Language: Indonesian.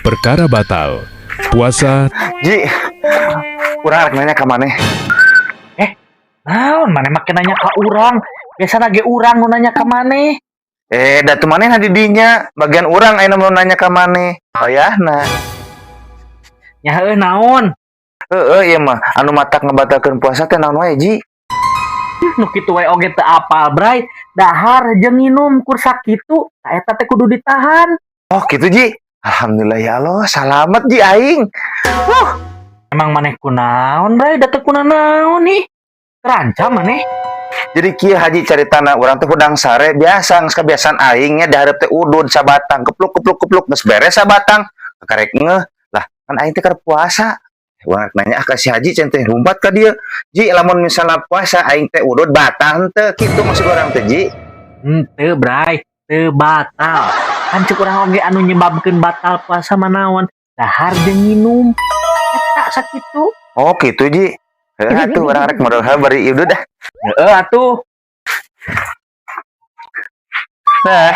Perkara batal. Puasa. Ji, urang rek nanya ka maneh. Naon maneh makin nanya ka urang. Biasana ge urang nu nanya ka maneh. Da tu maneh di dinya, bagian urang ayeuna mau nanya ka maneh. Oyahna. Nya heueuh naon? Ieu mah anu matak ngebatalkeun puasa teh naon wae, Ji? Nu kitu we oge teu apal, Bray. Dahar jeung nginum kur sakitu, eta teh kudu ditahan. Oh, gitu, Ji. Alhamdulillah ya Allah, salamet Ji aing. Emang maneh kunaon, Bray? Da teu kunaon nih. Terancam maneh. Jadi kieu Haji caritana urang teh hudang sare biasa geus kebiasaan aing nya dihareup teh udud sabatang kepluk geus beres sabatang karek ngeuh lah kan aing teh keur puasa. Urang nanya ka si Haji cen teh rumpat ka dieu. Ji lamun misalna puasa aing teh udud batal henteu kitu maksud urang teh Ji. Teu, Bray. Teu batal. Kan cuk urang oge anu nyebabkeun batal puasa manaon? Dahar jeung nginum. Eta sakitu. Oh kitu Ji. Heuh atuh urang rek modal bari udud dah. Heeh atuh. Nah.